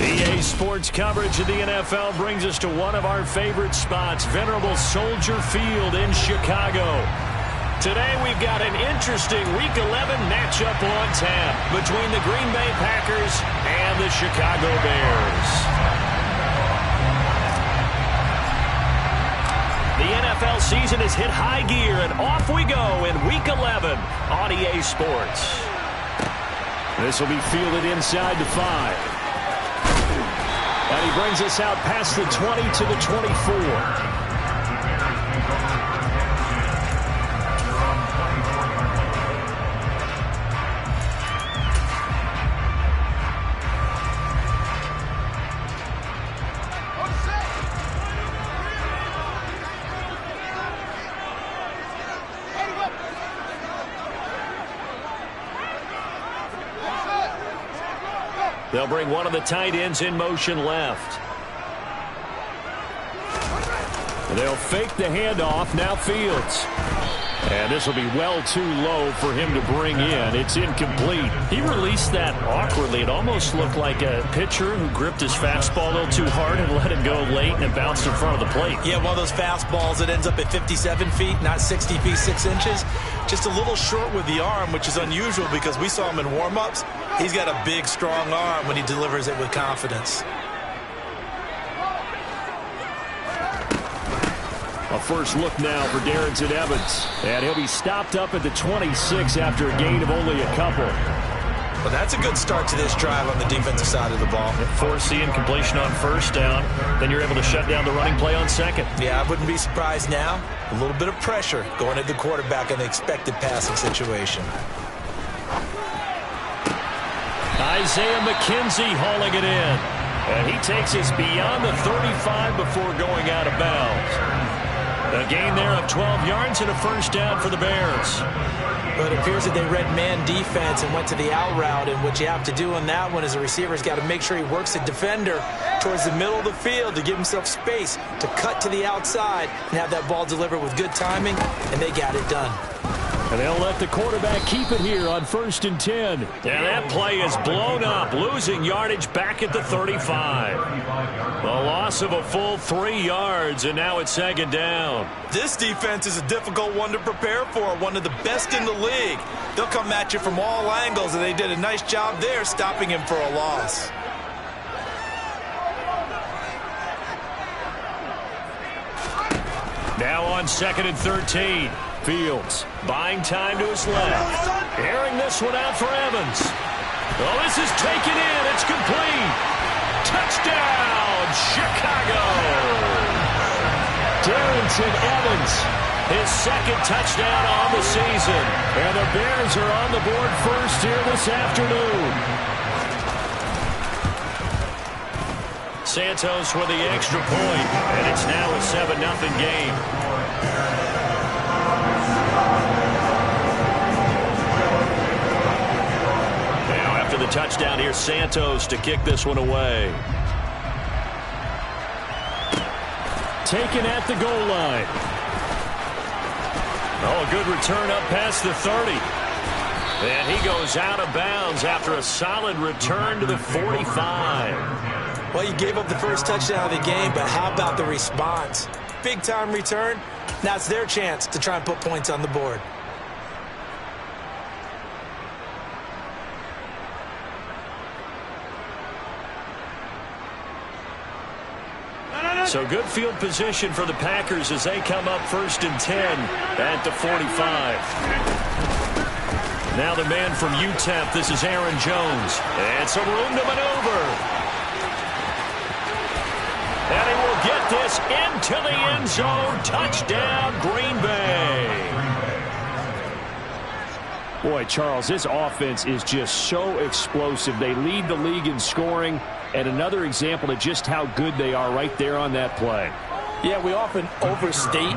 EA Sports coverage of the NFL brings us to one of our favorite spots, venerable Soldier Field in Chicago. Today we've got an interesting Week 11 matchup on tap between the Green Bay Packers and the Chicago Bears. The NFL season has hit high gear, and off we go in Week 11 on EA Sports. This will be fielded inside the 5. And he brings us out past the 20 to the 24. They'll bring one of the tight ends in motion left. They'll fake the handoff. Now Fields. And this will be well too low for him to bring in. It's incomplete. He released that awkwardly. It almost looked like a pitcher who gripped his fastball a little too hard and let it go late, and it bounced in front of the plate. Yeah, one of those fastballs that ends up at 57 feet, not 60 feet, 6 inches. Just a little short with the arm, which is unusual because we saw him in warm-ups. He's got a big, strong arm when he delivers it with confidence. A first look now for Darrington Evans. And he'll be stopped up at the 26 after a gain of only a couple. Well, that's a good start to this drive on the defensive side of the ball. Force the incompletion on first down. Then you're able to shut down the running play on second. Yeah, I wouldn't be surprised now. A little bit of pressure going at the quarterback in the expected passing situation. Isaiah McKenzie hauling it in. And he takes us beyond the 35 before going out of bounds. A gain there of 12 yards and a first down for the Bears. But it appears that they read man defense and went to the out route, and what you have to do on that one as a receiver has got to make sure he works the defender towards the middle of the field to give himself space to cut to the outside and have that ball delivered with good timing, and they got it done. And they'll let the quarterback keep it here on 1st and 10. And that play is blown up, losing yardage back at the 35. A loss of a full 3 yards, and now it's 2nd down. This defense is a difficult one to prepare for, one of the best in the league. They'll come at you from all angles, and they did a nice job there stopping him for a loss. Now on 2nd and 13. Fields buying time to his left. Airing this one out for Evans. Oh, this is taken in. It's complete. Touchdown, Chicago. Darrington Evans, his 2nd touchdown on the season. And the Bears are on the board first here this afternoon. Santos with the extra point, and it's now a 7-0 game. The touchdown here, Santos to kick this one away. Taken at the goal line. Oh, a good return up past the 30. And he goes out of bounds after a solid return to the 45. Well, you gave up the first touchdown of the game, but how about the response? Big-time return. Now it's their chance to try and put points on the board. So good field position for the Packers as they come up 1st and 10 at the 45. Now the man from UTEP, this is Aaron Jones. And some room to maneuver. And he will get this into the end zone. Touchdown, Green Bay. Boy, Charles, this offense is just so explosive. They lead the league in scoring, and another example of just how good they are right there on that play. Yeah, we often overstate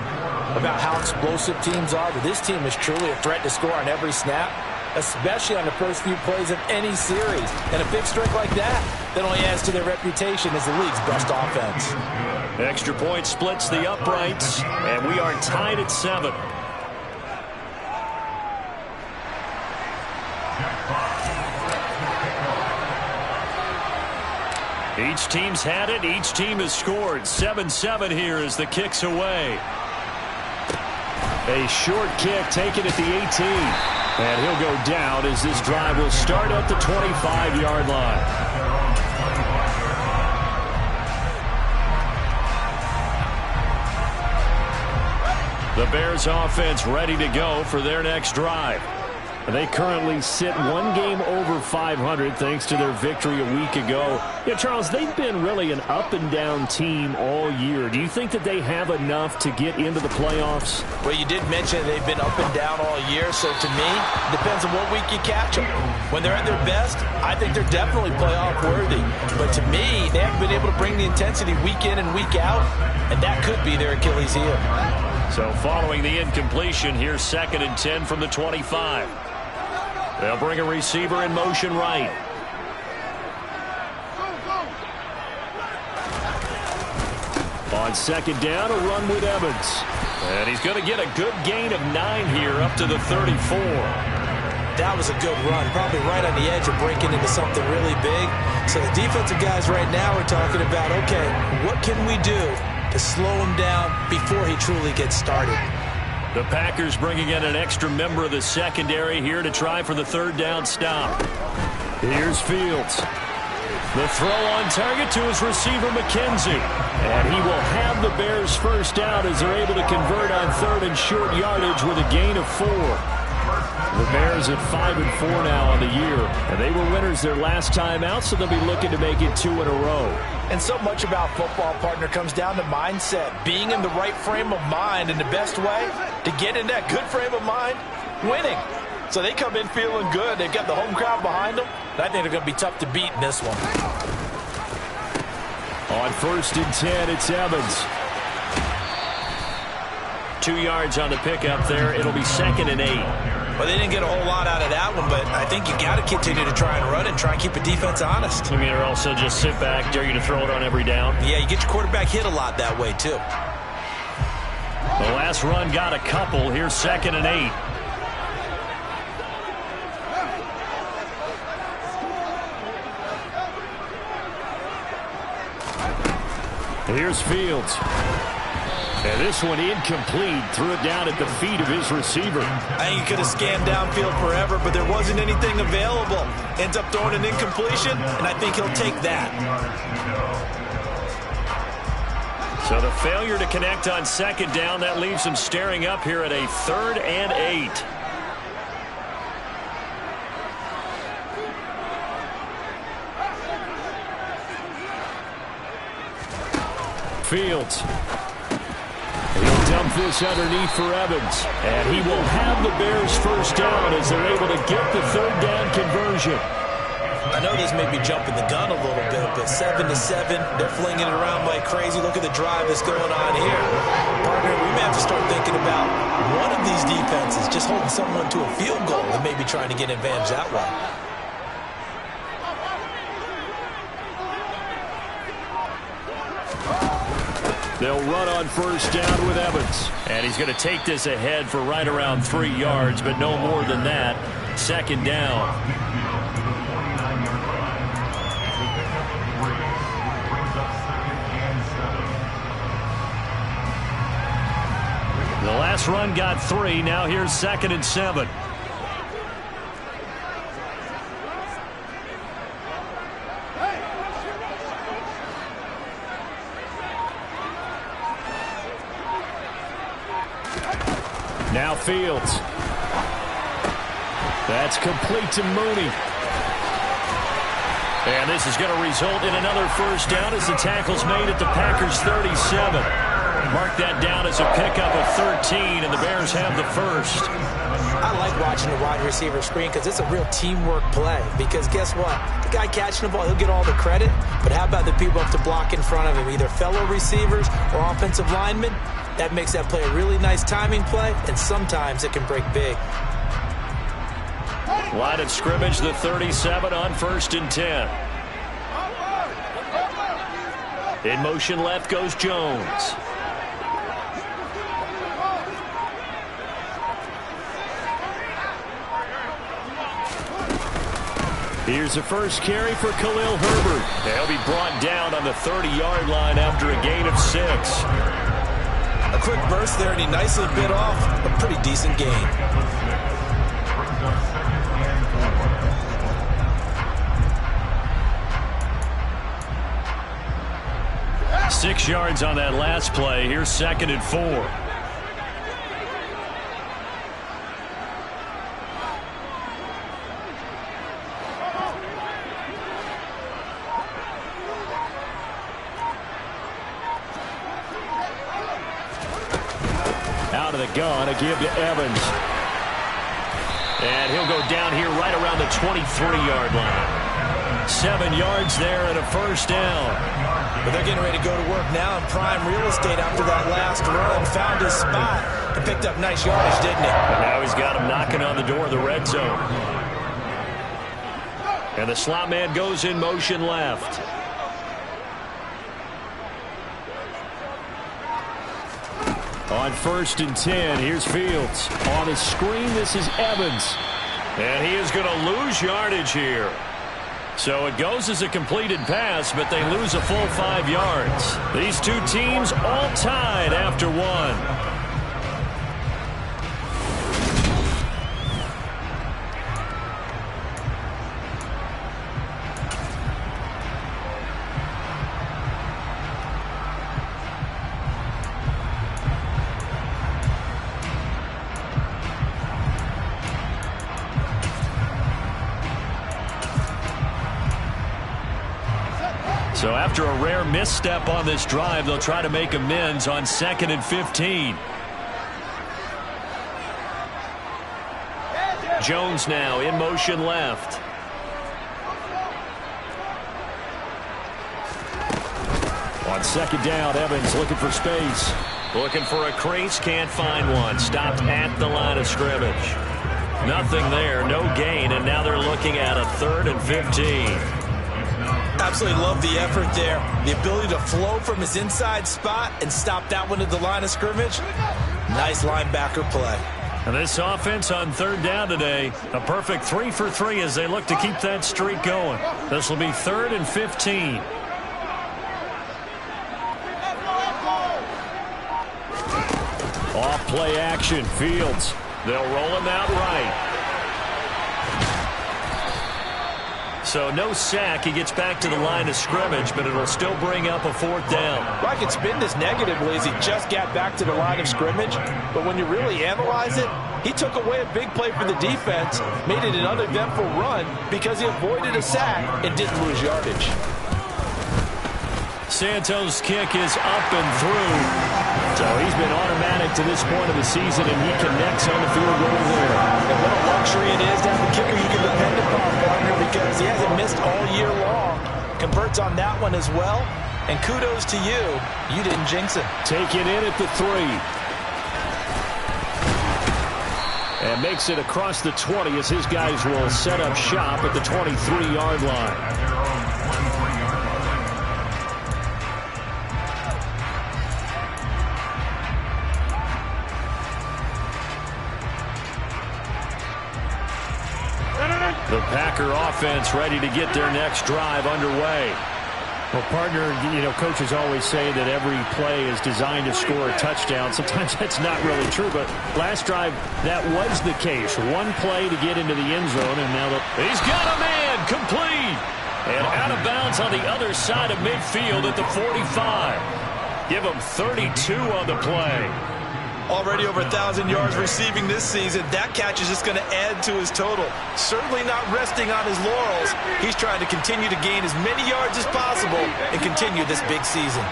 about how explosive teams are, but this team is truly a threat to score on every snap, especially on the first few plays of any series. And a big strike like that only adds to their reputation as the league's best offense. Extra point splits the uprights, and we are tied at 7. Each team's had it. Each team has scored. 7-7 here as the kick's away. A short kick taken at the 18. And he'll go down as this drive will start at the 25-yard line. The Bears offense ready to go for their next drive. They currently sit one game over 500 thanks to their victory a week ago. Yeah, Charles, they've been really an up-and-down team all year. Do you think that they have enough to get into the playoffs? Well, you did mention they've been up and down all year, so to me, it depends on what week you catch them. When they're at their best, I think they're definitely playoff-worthy. But to me, they haven't been able to bring the intensity week in and week out, and that could be their Achilles heel. So following the incompletion, here's 2nd and 10 from the 25. They'll bring a receiver in motion right. On 2nd down, a run with Evans. And he's going to get a good gain of 9 here up to the 34. That was a good run, probably right on the edge of breaking into something really big. So the defensive guys right now are talking about, okay, what can we do to slow him down before he truly gets started? The Packers bringing in an extra member of the secondary here to try for the 3rd down stop. Here's Fields. The throw on target to his receiver, McKenzie. And he will have the Bears first down as they're able to convert on 3rd and short yardage with a gain of 4. The Bears at 5-4 now on the year. And they were winners their last time out, so they'll be looking to make it 2 in a row. And so much about football, partner, comes down to mindset. Being in the right frame of mind, and the best way to get in that good frame of mind, winning. So they come in feeling good. They've got the home crowd behind them. And I think they're going to be tough to beat in this one. On 1st and 10, it's Evans. 2 yards on the pickup there. It'll be 2nd and 8. Well, they didn't get a whole lot out of that one, but I think you got to continue to try and run and try and keep the defense honest. I mean, or also just sit back, dare you to throw it on every down. Yeah, you get your quarterback hit a lot that way, too. The last run got a couple. Here's 2nd and 8. Here's Fields. And this one incomplete. Threw it down at the feet of his receiver. I think he could have scanned downfield forever, but there wasn't anything available. Ends up throwing an incompletion, and I think he'll take that. So the failure to connect on 2nd down, that leaves him staring up here at a 3rd and 8. Fields. He'll dump this underneath for Evans. And he will have the Bears first down as they're able to get the 3rd down conversion. I know this may be jumping the gun a little bit, but 7-7, they're flinging it around like crazy. Look at the drive that's going on here. Partner, we may have to start thinking about one of these defenses just holding someone to a field goal and maybe trying to get advantage that way. They'll run on 1st down with Evans. And he's going to take this ahead for right around 3 yards, but no more than that. 2nd down. The last run got 3. Now here's 2nd and 7. Now Fields. That's complete to Mooney. And this is going to result in another first down as the tackle's made at the Packers' 37. Mark that down as a pickup of 13, and the Bears have the first. I like watching the wide receiver screen because it's a real teamwork play. Because guess what? The guy catching the ball, he'll get all the credit. But how about the people up to block in front of him, either fellow receivers or offensive linemen? That makes that play a really nice timing play, and sometimes it can break big. Line of scrimmage, the 37 on 1st and 10. In motion left goes Jones. Here's the first carry for Khalil Herbert. He'll be brought down on the 30-yard line after a gain of 6. A quick burst there, and he nicely bit off a pretty decent gain. Six yards on that last play. Here's 2nd and 4. Out of the gun, a give to Evans. And he'll go down here right around the 23-yard line. 7 yards there and a first down. But they're getting ready to go to work now in prime real estate after that last run. Found his spot and picked up nice yardage, didn't he? And now he's got him knocking on the door of the red zone. And the slot man goes in motion left. On 1st and 10, here's Fields. On his screen, this is Evans. And he is going to lose yardage here. So it goes as a completed pass, but they lose a full 5 yards. These two teams all tied after one. So after a rare misstep on this drive, they'll try to make amends on 2nd and 15. Jones now in motion left. On 2nd down, Evans looking for space. Looking for a crease, can't find one. Stopped at the line of scrimmage. Nothing there, no gain, and now they're looking at a 3rd and 15. Absolutely love the effort there. The ability to flow from his inside spot and stop that one at the line of scrimmage. Nice linebacker play. And this offense on 3rd down today, a perfect 3 for 3 as they look to keep that streak going. This will be 3rd and 15. Off play action, Fields. They'll roll him out right. So no sack. He gets back to the line of scrimmage, but it'll still bring up a 4th down. Well, I can spin this negatively as he just got back to the line of scrimmage. But when you really analyze it, he took away a big play for the defense, made it an uneventful run because he avoided a sack and didn't lose yardage. Santos' kick is up and through. So he's been automatic to this point of the season, and he connects on the field goal there. And what a luxury it is to have a kicker you can depend upon, partner, because he hasn't missed all year long. Converts on that one as well. And kudos to you. You didn't jinx it. Take it in at the 3. And makes it across the 20 as his guys will set up shop at the 23-yard line. The Packer offense ready to get their next drive underway. Well, partner, coaches always say that every play is designed to score a touchdown. Sometimes that's not really true, but last drive, that was the case. One play to get into the end zone, and now he's got a man, complete. And out of bounds on the other side of midfield at the 45. Give him 32 on the play. Already over 1,000 yards receiving this season. That catch is just going to add to his total. Certainly not resting on his laurels. He's trying to continue to gain as many yards as possible and continue this big season.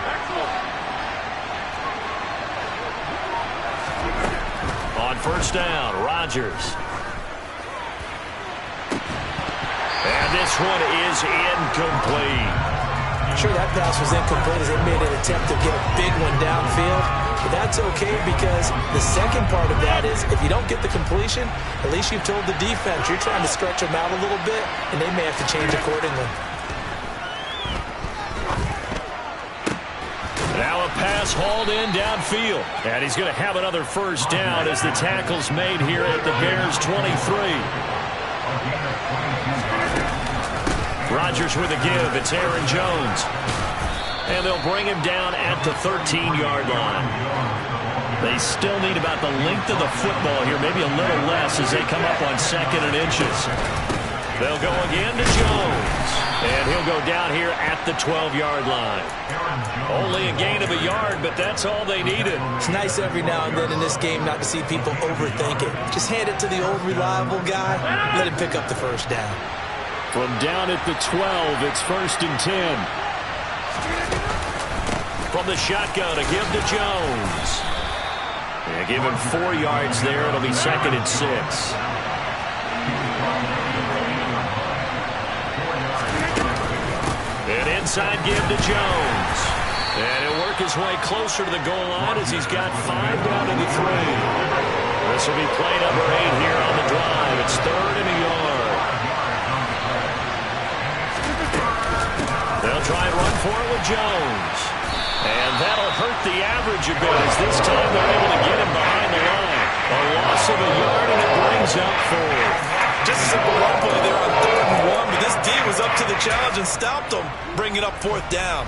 On 1st down, Rodgers. And this one is incomplete. Sure, that pass was incomplete as they made an attempt to get a big one downfield. But that's okay because the second part of that is if you don't get the completion, at least you've told the defense you're trying to stretch them out a little bit, and they may have to change accordingly. Now a pass hauled in downfield. And he's going to have another first down as the tackle's made here at the Bears' 23. Rodgers with a give. It's Aaron Jones. And they'll bring him down at the 13-yard line. They still need about the length of the football here, maybe a little less as they come up on 2nd and inches. They'll go again to Jones. And he'll go down here at the 12-yard line. Only a gain of a yard, but that's all they needed. It's nice every now and then in this game not to see people overthink it. Just hand it to the old reliable guy. Let him pick up the first down. From down at the 12, it's 1st and 10. From the shotgun, a give to Jones. Yeah, give him 4 yards there. It'll be 2nd and 6. An inside give to Jones. And he'll work his way closer to the goal line as he's got 5 down to the 3. This will be play number 8 here on the drive. It's 3rd and a yard. They'll try and run for it with Jones. And that'll hurt the average a bit as this time they're able to get him behind the line. A loss of a yard, and it brings up 4. Just a simple run play there on 3rd and 1, but this D was up to the challenge and stopped him, bringing up 4th down.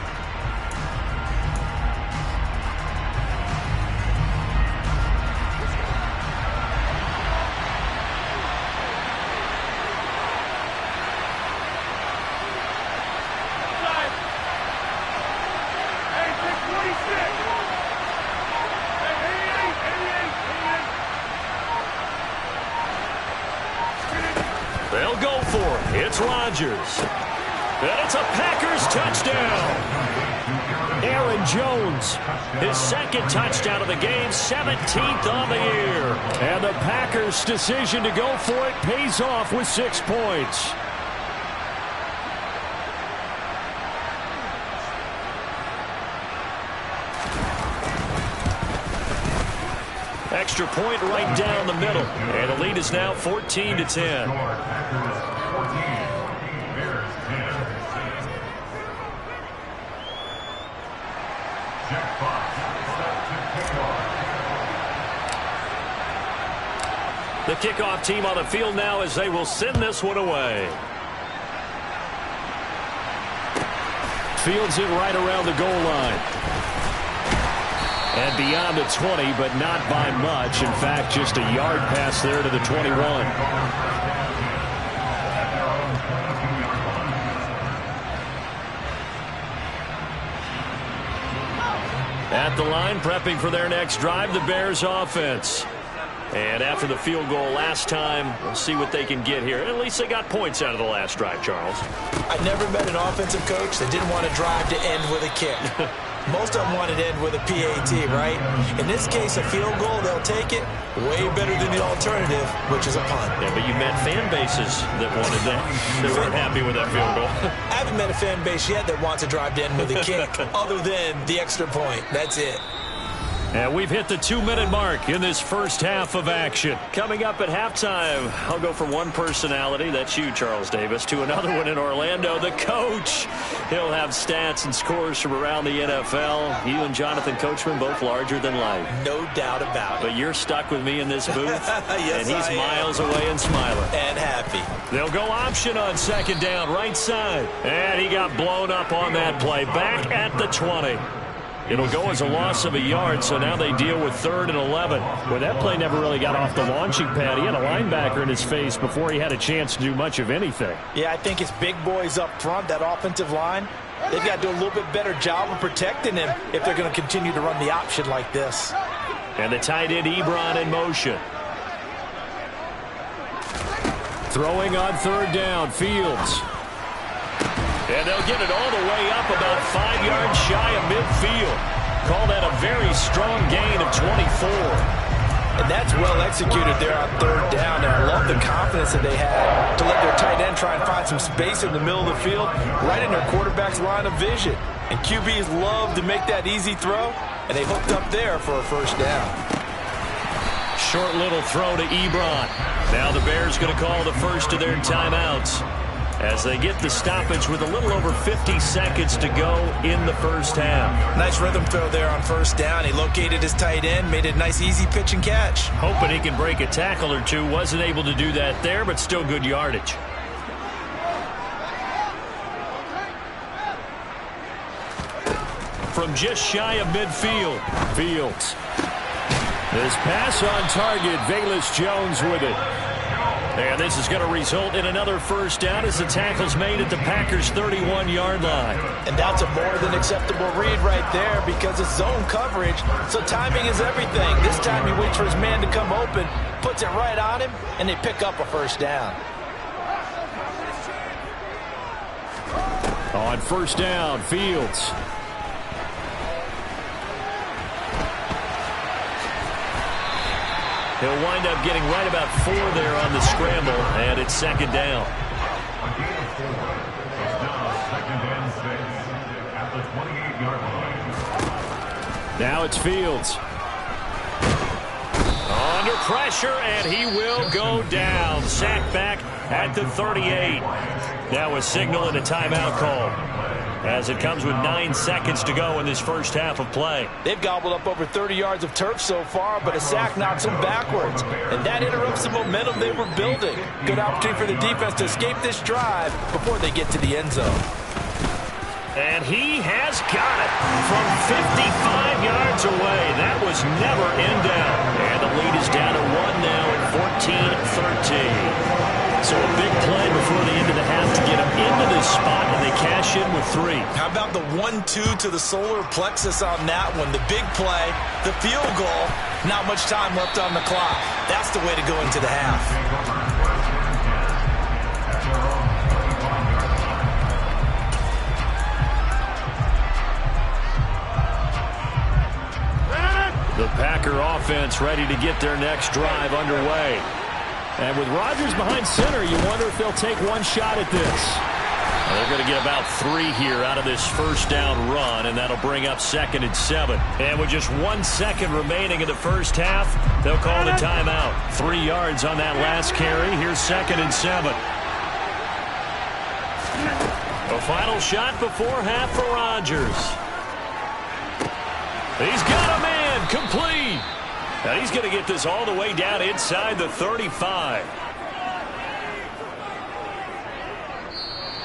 They'll go for it. It's Rodgers. And it's a Packers touchdown. Aaron Jones, his 2nd touchdown of the game, 17th on the year. And the Packers' decision to go for it pays off with 6 points. Extra point right down the middle. And the lead is now 14-10. The kickoff team on the field now as they will send this one away. Fields it right around the goal line. And beyond the 20, but not by much. In fact, just a yard pass there to the 21. At the line, prepping for their next drive, the Bears offense. And after the field goal last time, we'll see what they can get here. At least they got points out of the last drive, Charles. I never met an offensive coach that didn't want a drive to end with a kick. Most of them wanted to end with a PAT, right? In this case, a field goal, they'll take it. Way better than the alternative, which is a punt. Yeah, but you met fan bases that wanted that. They weren't happy with that field goal. I haven't met a fan base yet that wants a drive to end with a kick, other than the extra point. That's it. And we've hit the 2-minute mark in this first half of action. Coming up at halftime, I'll go from one personality, that's you, Charles Davis, to another one in Orlando, the coach. He'll have stats and scores from around the NFL. You and Jonathan Coachman, both larger than life. No doubt about it. But you're stuck with me in this booth, yes, and he's miles away and smiling. And happy. They'll go option on 2nd down, right side. And he got blown up on that play. Back at the 20. It'll go as a loss of a yard, so now they deal with 3rd and 11. Well, that play never really got off the launching pad. He had a linebacker in his face before he had a chance to do much of anything. Yeah, I think it's big boys up front, that offensive line. They've got to do a little bit better job of protecting him if they're going to continue to run the option like this. And the tight end Ebron in motion. Throwing on 3rd down, Fields. And they'll get it all the way up about 5 yards shy of midfield. Call that a very strong gain of 24. And that's well executed there on 3rd down. And I love the confidence that they had to let their tight end try and find some space in the middle of the field, right in their quarterback's line of vision. And QBs love to make that easy throw, and they hooked up there for a 1st down. Short little throw to Ebron. Now the Bears going to call the first of their timeouts as they get the stoppage with a little over 50 seconds to go in the first half. Nice rhythm throw there on 1st down. He located his tight end, made a nice easy pitch and catch. Hoping he can break a tackle or two. Wasn't able to do that there, but still good yardage. from just shy of midfield. Fields. This pass on target. Velus Jones with it. And this is going to result in another first down as the tackle's made at the Packers' 31-yard line. And that's a more than acceptable read right there because it's zone coverage, so timing is everything. This time he waits for his man to come open, puts it right on him, and they pick up a first down. On first down, Fields. He'll wind up getting right about 4 there on the scramble, and it's second down. Now it's Fields. Under pressure, and he will go down. Sacked back at the 38. That was signaling a timeout call, as it comes with 9 seconds to go in this first half of play. They've gobbled up over 30 yards of turf so far, but a sack knocks them backwards, and that interrupts the momentum they were building. Good opportunity for the defense to escape this drive before they get to the end zone. And he has got it from 55 yards away. That was never in doubt. And the lead is down to 1 now at 14-13. So a big play before the end of the half to get them into this spot, and they cash in with 3. How about the 1-2 to the solar plexus on that one? The big play, the field goal, not much time left on the clock. That's the way to go into the half. The Packer offense ready to get their next drive underway. And with Rodgers behind center, you wonder if they'll take one shot at this. Well, they're going to get about 3 here out of this first down run, and that'll bring up 2nd and 7. And with just 1 second remaining in the first half, they'll call the timeout. 3 yards on that last carry. Here's 2nd and 7. A final shot before half for Rodgers. He's got a man complete. And he's going to get this all the way down inside the 35.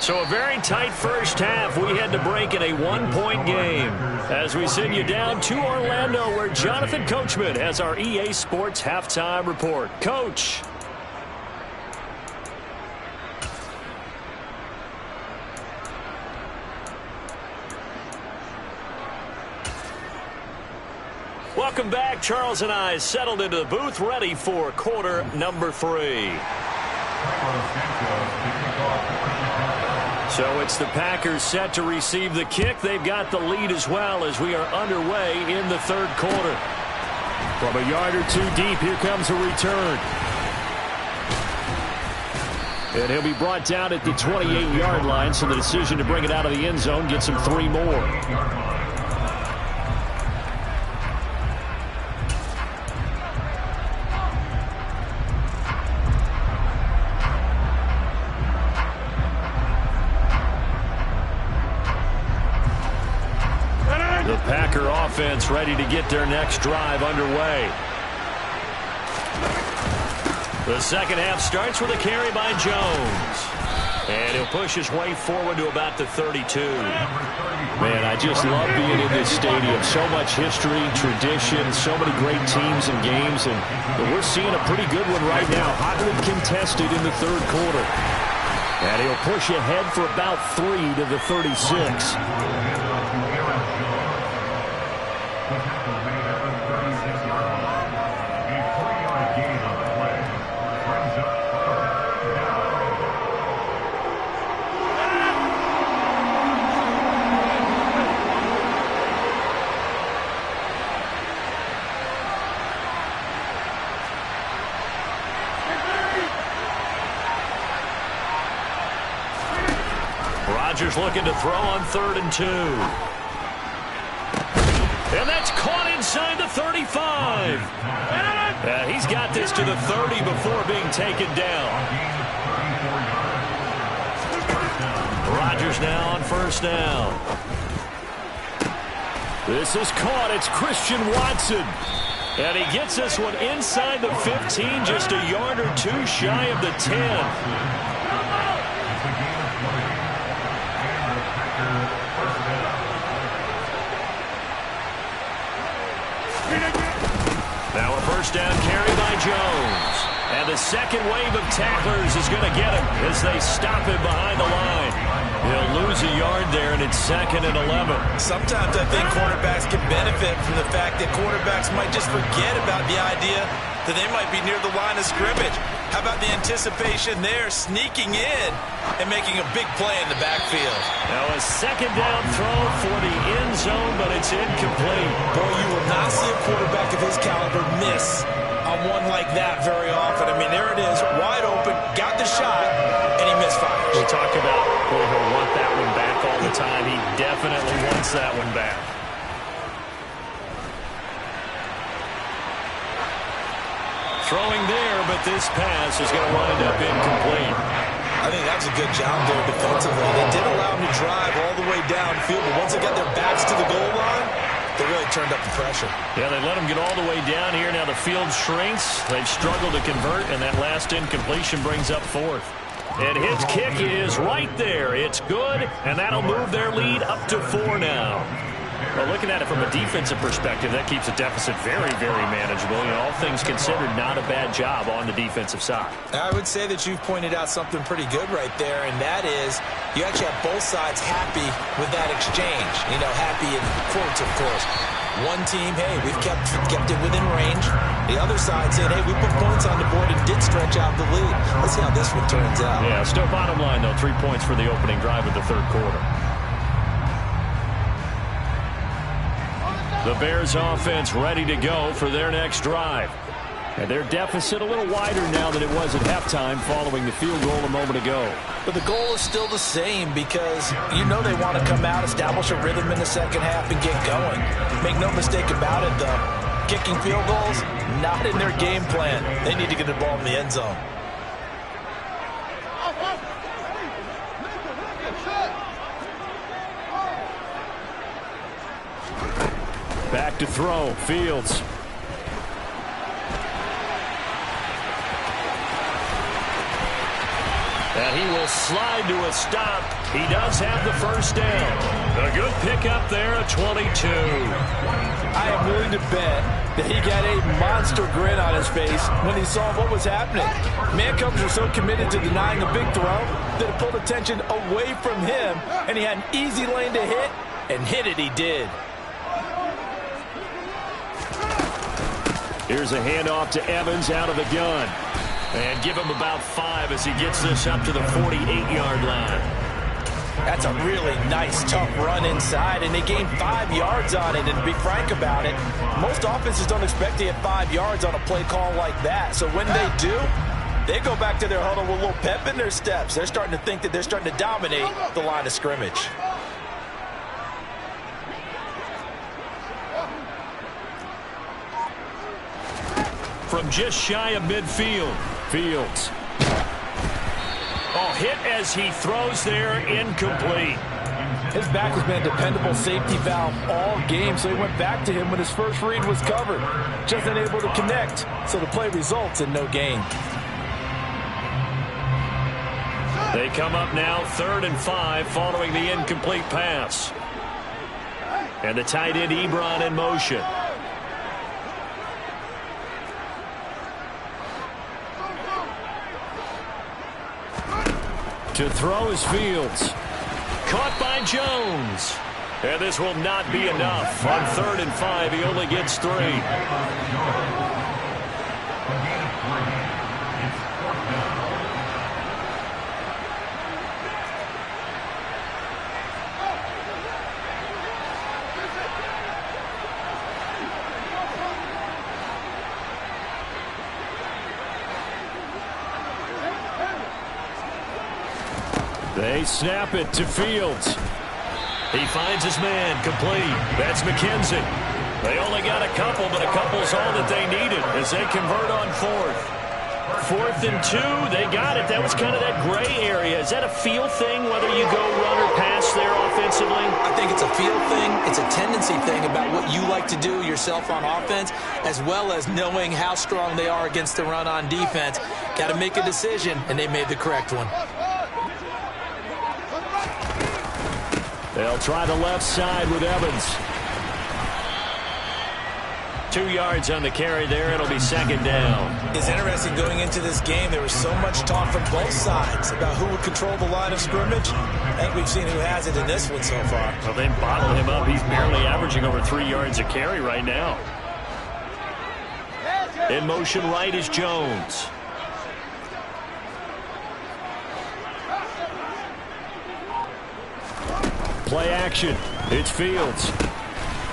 So a very tight first half. We had to break in a 1-point game as we send you down to Orlando, where Jonathan Coachman has our EA Sports halftime report. Coach. Welcome back. Charles and I settled into the booth, ready for quarter number 3. So it's the Packers set to receive the kick. They've got the lead as well as we are underway in the third quarter. From a yard or 2 deep, here comes a return. And he'll be brought down at the 28-yard line, so the decision to bring it out of the end zone gets him 3 more. Packer offense ready to get their next drive underway. The second half starts with a carry by Jones. And he'll push his way forward to about the 32. Man, I just love being in this stadium. So much history, tradition, so many great teams and games. And we're seeing a pretty good one right now. Hotly contested in the third quarter. And he'll push ahead for about 3 to the 36. Rodgers looking to throw on 3rd and 2. And that's caught inside the 35. He's got this to the 30 before being taken down. Rodgers now on first down. This is caught. It's Christian Watson. And he gets this one inside the 15, just a yard or 2 shy of the 10. First down carry by Jones. And the second wave of tacklers is going to get him as they stop him behind the line. He'll lose a yard there, and it's 2nd and 11. Sometimes I think quarterbacks can benefit from the fact that quarterbacks might just forget about the idea that they might be near the line of scrimmage. How about the anticipation there, sneaking in and making a big play in the backfield? Now a second down throw for the end zone, but it's incomplete. Boy, you will not see a quarterback of his caliber miss on one like that very often. I mean, there it is, wide open, got the shot, and he misfires. We talk about he'll want that one back all the time. He definitely wants that one back. Throwing there, but this pass is going to wind up incomplete. I think that was a good job there defensively. They did allow him to drive all the way downfield, but once they got their backs to the goal line, they really turned up the pressure. Yeah, they let him get all the way down here. Now the field shrinks. They've struggled to convert, and that last incompletion brings up 4th. And his kick is right there. It's good, and that'll move their lead up to 4 now. Well, looking at it from a defensive perspective, that keeps the deficit very, very manageable. You know, all things considered, not a bad job on the defensive side. I would say that you've pointed out something pretty good right there, and that is you actually have both sides happy with that exchange. You know, happy in quotes, of course. One team, hey, we've kept it within range. The other side saying, hey, we put points on the board and did stretch out the lead. Let's see how this one turns out. Yeah, still bottom line, though, 3 points for the opening drive of the third quarter. The Bears offense ready to go for their next drive. And their deficit a little wider now than it was at halftime following the field goal a moment ago. But the goal is still the same because you know they want to come out, establish a rhythm in the second half, and get going. Make no mistake about it, though. Kicking field goals, not in their game plan. They need to get the ball in the end zone. Back to throw, Fields. And he will slide to a stop. He does have the first down. A good pickup there at 22. I am willing to bet that he got a monster grin on his face when he saw what was happening. Man-coverage were so committed to denying a big throw that it pulled attention away from him, and he had an easy lane to hit, and hit it he did. Here's a handoff to Evans out of the gun. And give him about 5 as he gets this up to the 48-yard line. That's a really nice, tough run inside, and they gained 5 yards on it. And to be frank about it, most offenses don't expect to get 5 yards on a play call like that. So when they do, they go back to their huddle with a little pep in their steps. They're starting to think that they're starting to dominate the line of scrimmage. From just shy of midfield, Fields. Oh, hit as he throws there, incomplete. His back has been a dependable safety valve all game, so he went back to him when his first read was covered. Just unable to connect, so the play results in no gain. They come up now 3rd and 5 following the incomplete pass. And the tight end Ebron in motion. To throw is Fields. Caught by Jones. And this will not be enough. On 3rd and 5, he only gets 3. They snap it to Fields. He finds his man, complete. That's McKenzie. They only got a couple, but a couple's all that they needed as they convert on 4th. 4th and 2, they got it. That was kind of that gray area. Is that a feel thing, whether you go run or pass there offensively? I think it's a feel thing. It's a tendency thing about what you like to do yourself on offense, as well as knowing how strong they are against the run on defense. Got to make a decision, and they made the correct one. They'll try the left side with Evans. 2 yards on the carry there. It'll be second down. It's interesting going into this game. There was so much talk from both sides about who would control the line of scrimmage. I think we've seen who has it in this one so far. Well, they bottle him up. He's barely averaging over 3 yards a carry right now. In motion right is Jones. Play action. It's Fields.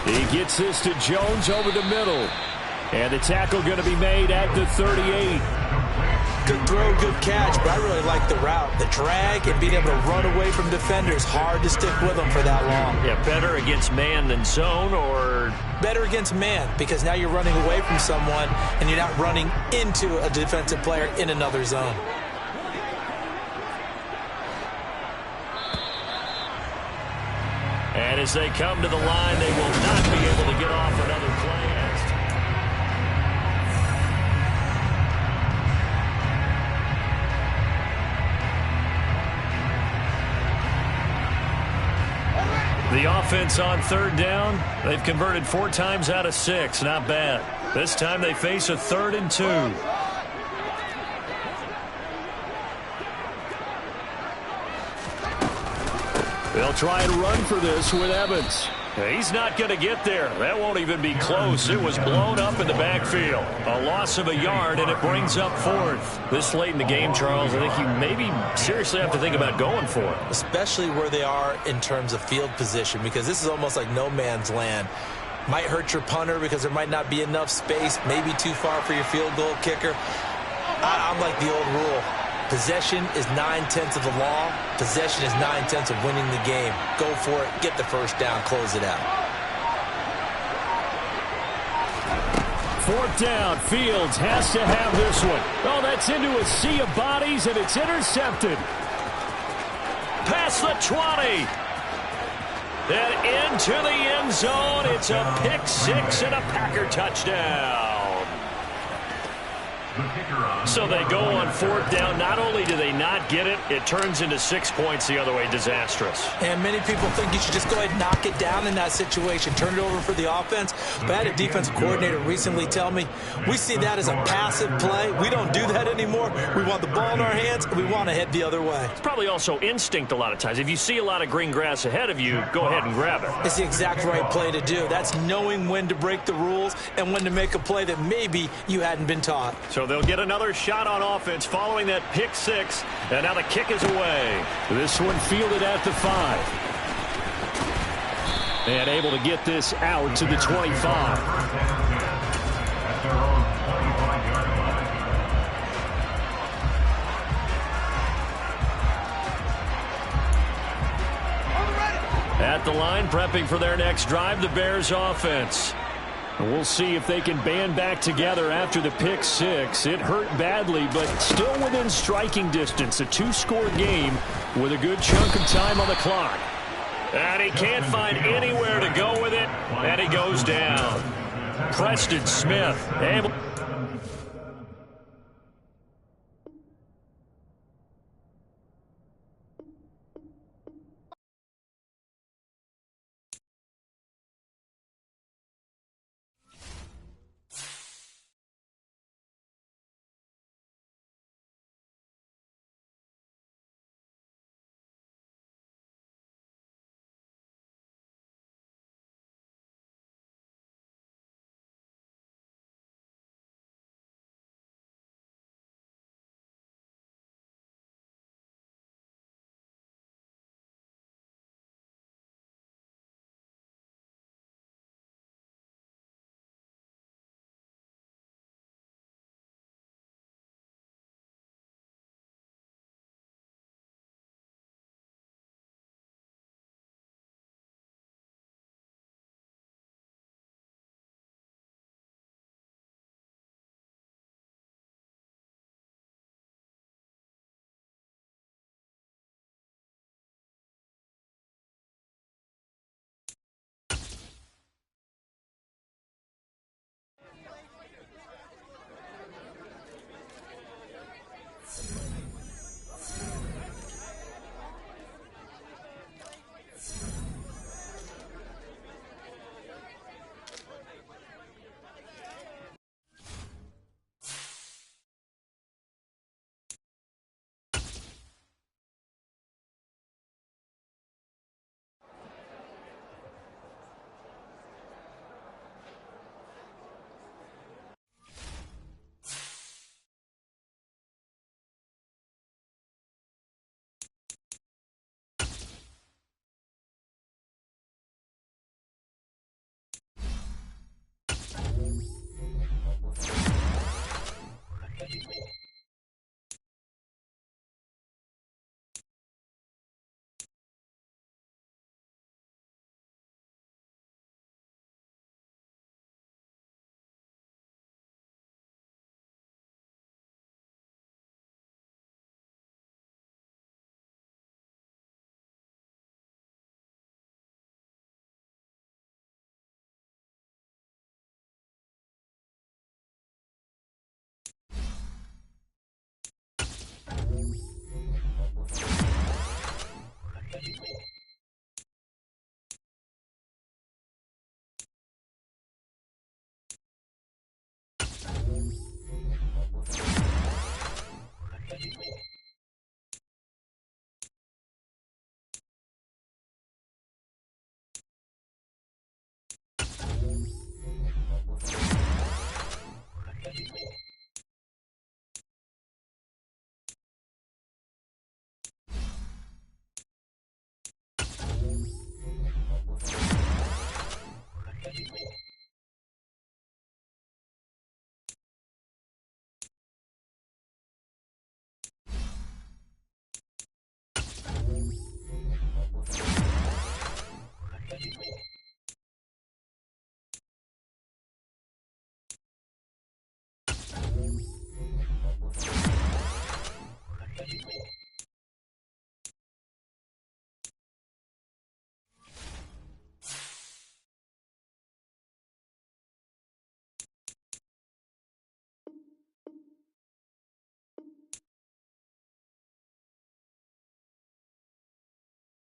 He gets this to Jones over the middle. And the tackle going to be made at the 38. Good throw, good catch, but I really like the route. The drag and being able to run away from defenders. Hard to stick with them for that long. Yeah, better against man than zone, or? Better against man, because now you're running away from someone and you're not running into a defensive player in another zone. And as they come to the line, they will not be able to get off another play. The offense on third down, they've converted 4 times out of 6. Not bad. This time they face a 3rd and 2. They'll try and run for this with Evans. He's not going to get there. That won't even be close. It was blown up in the backfield. A loss of a yard, and it brings up 4th. This late in the game, Charles, I think you maybe seriously have to think about going for it. Especially where they are in terms of field position, because this is almost like no man's land. Might hurt your punter because there might not be enough space, maybe too far for your field goal kicker. I'm like the old rule. Possession is 9/10 of the law. Possession is 9/10 of winning the game. Go for it. Get the first down. Close it out. 4th down. Fields has to have this one. Oh, that's into a sea of bodies, and it's intercepted. Past the 20. Then into the end zone. It's a pick 6 and a Packer touchdown. So they go on 4th down. Not only do they not get it, it turns into 6 points the other way. Disastrous. And many people think you should just go ahead and knock it down in that situation. Turn it over for the offense. But I had a defensive coordinator recently tell me, we see that as a passive play. We don't do that anymore. We want the ball in our hands, and we want to head the other way. It's probably also instinct a lot of times. If you see a lot of green grass ahead of you, go ahead and grab it. It's the exact right play to do. That's knowing when to break the rules and when to make a play that maybe you hadn't been taught. So they'll get another shot on offense following that pick 6, and now the kick is away. This one fielded at the 5. And able to get this out to the 25. At the line, prepping for their next drive, the Bears offense. We'll see if they can band back together after the pick 6. It hurt badly, but still within striking distance. A 2-score game with a good chunk of time on the clock. And he can't find anywhere to go with it, and he goes down. Preston Smith able